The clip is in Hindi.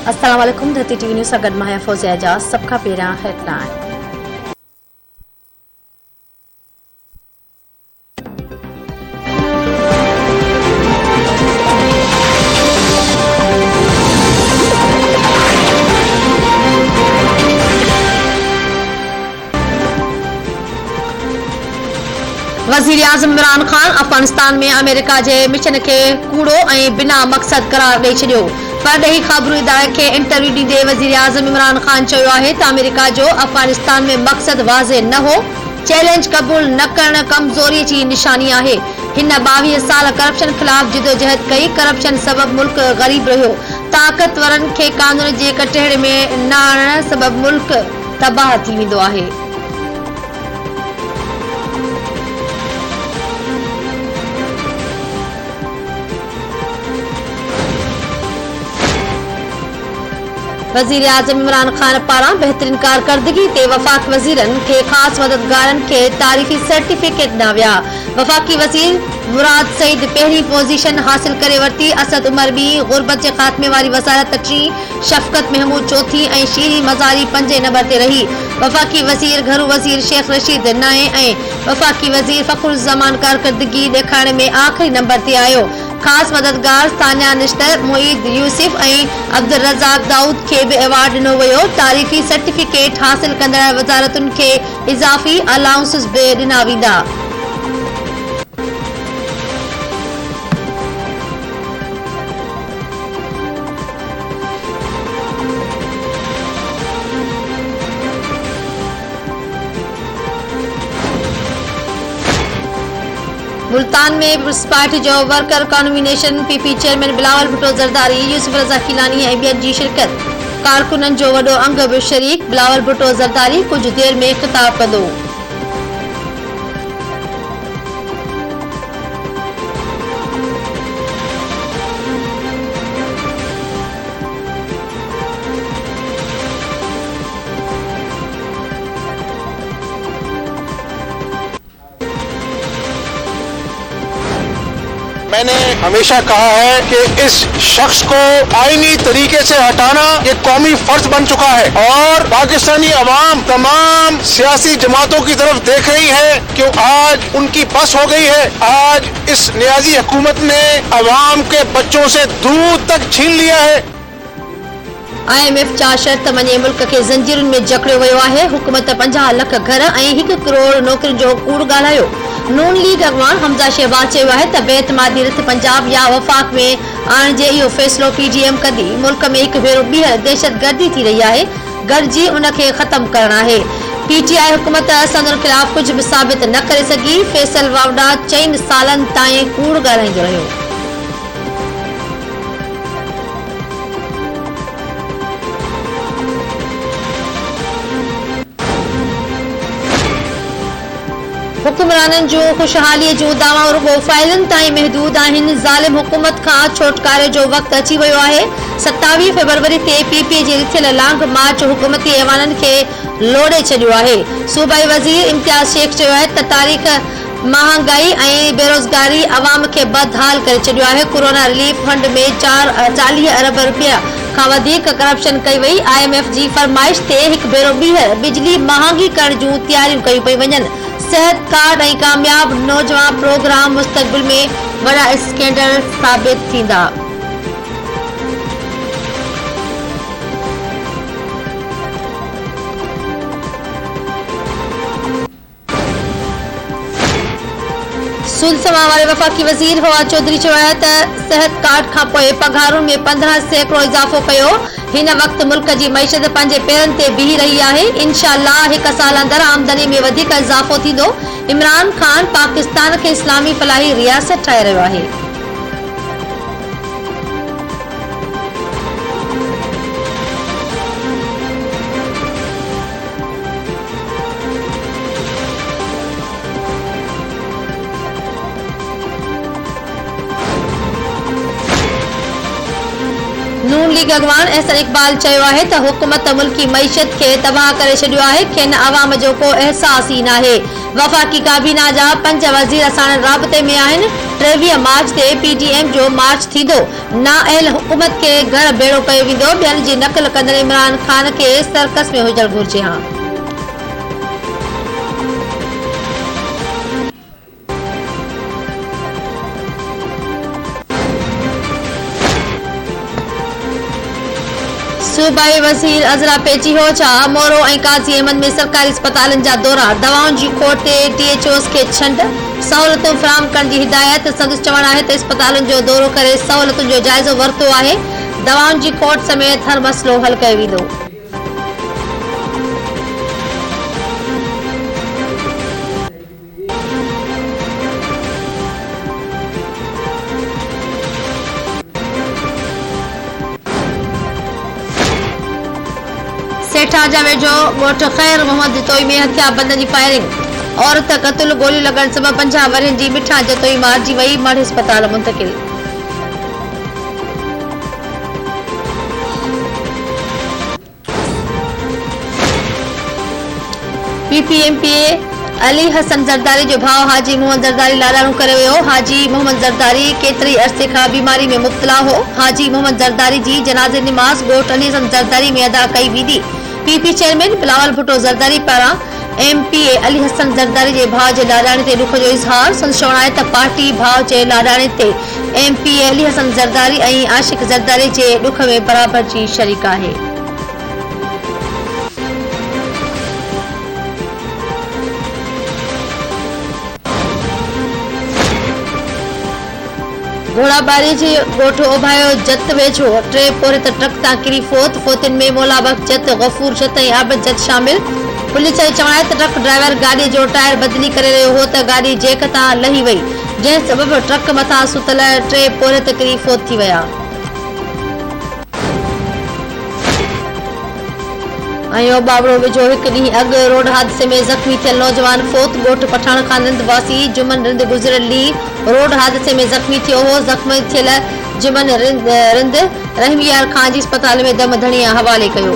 अस्सलाम वालेकुम। धरती टीवी न्यूज़ सां गॾु मां फौज़िया एजाज़। सभ खां पहिरियां हेडलाइन। वज़ीर आज़म इमरान ख़ान अफ़गानिस्तान में अमेरिका जे मिशन खे कूड़ो ऐं बिना मक़सद करार ॾेई छॾियो। परॾेही ख़बरूं इदारे खे इंटरव्यू ॾींदे वज़ीर आज़म इमरान ख़ान चयो आहे त अमेरिका जो अफ़गानिस्तान में मक़सद वाज़े न हो। चैलेंज क़बूल न करणु कमज़ोरीअ जी निशानी आहे। हिन 22 साल करप्शन ख़िलाफ़ जिदोजहद कई। करप्शन सबबि मुल्क ग़रीब रहियो। ताक़तवरनि खे कानून जे कटहरे में न आणण सबबि मुल्क तबाह थी वेंदो आहे। वज़ीर आज़म इमरान ख़ान पारां बहितरीन कारकर्दगी ते वफ़ाक़ी वज़ीरनि खे ख़ासि मददगारनि खे तारीख़ी सर्टिफिकेट ॾिना विया। वफ़ाक़ी वज़ीर मुराद सईद पहिरीं पोज़ीशन हासिल करे वरिती। असद उमर ॿीं, ग़ुरबत जे ख़ात्मे वारी वज़ारत 3, शफ़क़त महमूद 4थी ऐं शीरी मज़ारी 5 नंबर ते रही। वफ़ाक़ी वज़ीर घरू वज़ीर शेख रशीद 9 ऐं वफ़ाक़ी वज़ीर फ़खरुज़्ज़मान कारकर्दगी ॾेखारण में आख़िरी नंबर ते आयो। ख़ासि मददगार तानिया निश्तर, मोईद यूसुफ ऐं अब्दुल रज़ाक दाऊद खे बि एवार्ड ॾिनो वियो। तारीख़ी सर्टिफिकेट हासिल कंदड़ वज़ारतुनि खे इज़ाफ़ी अलाउंसेस बि ॾिना वेंदा। मुल्तान में पीपल्स पार्टी जो worker convention PP chairman Bilawal Bhutto Zardari, Yusuf Raza Gilani ऐं ॿियनि जी शिरकत। कारकुननि जो वॾो अंग बि शरीक। बिलावल भुट्टो ज़रदारी कुझु देर में ख़िताब कंदो। मैंने हमेशा कहा है कि इस शख्स को आईनी तरीके से हटाना ये कौमी फर्ज बन चुका है और पाकिस्तानी अवाम तमाम सियासी जमातों की तरफ देख रही है कि आज उनकी बस हो गई है। आज इस नियाजी हुकूमत ने अवाम के बच्चों से दूध तक छीन लिया है। IMF 4 शर्त मञे मुल्क खे ज़ंजीरुनि में जकड़ियो वियो आहे। हुकूमत 50 लख घर ऐं 1 करोड़ नौकरियुनि जो कूड़ ॻाल्हायो। नून लीग अॻवान हमज़ा शहबाज चयो आहे त बेतमादी रिथ पंजाब या वफ़ाक़ में आणिजे इहो फ़ैसिलो PDM कंदी। मुल्क में हिकु भेरो ॿीहर दहशतगर्दी थी रही आहे। गॾिजी उन खे ख़तमु करणु आहे। PTI हुकूमत संदनि ख़िलाफ़ कुझु बि साबित न करे सघी। फैसल वावड़ा 4 सालनि ताईं कूड़ ॻाल्हाईंदो रहियो। हुक्मराननि जूं ख़ुशहालीअ जूं दावाऊं रुॻो फ़ाइलनि ताईं महदूद आहिनि। ज़ालिम हुकूमत खां छुटकारे जो वक़्तु अची वियो आहे। 27 फरवरी ते PPA जे रिथियल लांग मार्च हुकूमती ऐवाननि खे लोड़े छॾियो आहे। सूबाई वज़ीर इम्तियाज़ शेख चयो आहे त तारीख़ महांगाई ऐं बेरोज़गारी अवाम खे बदहाल करे छॾियो आहे। कोरोना रिलीफ फंड में 40 अरब रुपया खां वधीक करप्शन कई वई। IMF जी फरमाइश ते हिकु भेरो ॿीहर बिजली महांगी करण जूं तयारियूं कयूं पई वञनि। सेहत कार्ड ऐं कामयाब नौजवान प्रोग्राम मुस्तक़बिल में वॾा स्कैंडल साबित थींदा। सुलसमा वारे वफ़ाक़ी वज़ीर फवाद चौधरी चयो आहे त सेहत कार्ड खां पोइ पघारुनि में 15% इज़ाफ़ो कयो। हिन वक़्तु मुल्क जी मईशत पंहिंजे पेरनि ते बीही रही आहे। इंशाअल्लाह 1 साल अंदरि आमदनी में वधीक इज़ाफ़ो थींदो। इमरान ख़ान पाकिस्तान खे इस्लामी फलाही रियासत ठाहे रहियो आहे। नून लीग लीग अॻवान अहसन इक़बाल चयो आहे त हुकूमत मुल्की मईशत खे तबाह करे छॾियो आहे, खेनि अवाम जो को एहसास ई नाहे। वफ़ाक़ी काबीना जा 5 वज़ीर साण राबते में आहिनि। 23 मार्च ते PTM जो मार्च थींदो। नाअहल हुकूमत खे घर बेड़ो कयो वेंदो। ॿियनि जी नक़ल कंदड़ इमरान ख़ान खे सर्कस में हुजणु घुरिजे हा। सूबाई वज़ीर अज़रा पेची हो छा मोरो ऐं काज़ी अहमद में सरकारी अस्पतालनि जा दौरा, दवाउनि जी खोट ते THOs खे छंड, सहूलियतूं फ़राहम करण जी हिदायत। संदसि चवणु आहे त अस्पतालनि जो दौरो करे सहूलियतुनि जो जाइज़ो वरितो आहे। दवाउनि जी खोट समेत हर मसइलो हल कयो वेंदो। सेठा जा वेझो ॻोठ ख़ैर मोहम्मद जतोई में हथियारबंद जी फायरिंग, औरत क़तल, गोली लॻण सबबि 50 वरियनि जी मिठा जतोई मारिजी वई, मढ़ अस्पताल मुंतक़िल। PPMPA अली हसन ज़रदारी जो भाउ हाजी मोहम्मद ज़रदारी लाॾाणो करे वियो। हाजी मोहम्मद ज़रदारी केतिरी अरसे खां बीमारी में मुब्तला हो। हाजी मोहम्मद ज़रदारी जी जनाज़े निमाज़ ॻोठ अली हसन ज़रदारी में अदा कई वेंदी। PP चेयरमैन बिलावल भुट्टो ज़रदारी पारां MPA अली हसन ज़रदारी जे भाउ जे लाॾाणे ते ॾुख जो इज़हार। संदसि चवणु आहे त पार्टी भाउ जे लाॾाणे ते MPA अली हसन ज़रदारी ऐं आशिक़ ज़रदारी जे ॾुख में बराबर जी शरीक आहे। घोड़ाबारी जे ॻोठ ओभायो जत वेझो 3 पोरे त ट्रक तां किरी फोत। फोतियुनि में मोलाबक जत, गफ़ूर जत ऐं आबिद जत शामिल। पुलिस जो चवणु आहे त ट्रक ड्राइवर गाॾी जो टायर बदिली करे रहियो हो त गाॾी जेक तां लही वई, जंहिं सबबि ट्रक मथां सुतल 3 पोरे त किरी फोत थी विया। ऐं बाबरो वेझो हिकु ॾींहुं अॻु रोड हादसे में ज़ख़्मी थियल नौजवान फोत। ॻोठ पठाण खान रिंद वासी जुमन रिंद गुज़िरियल ॾींहुं रोड हादसे में ज़ख़्मी थियो हो। ज़ख़्मी थियल जुमन रिंद रहमियार खान जी अस्पताल में दम धणीअ हवाले कयो।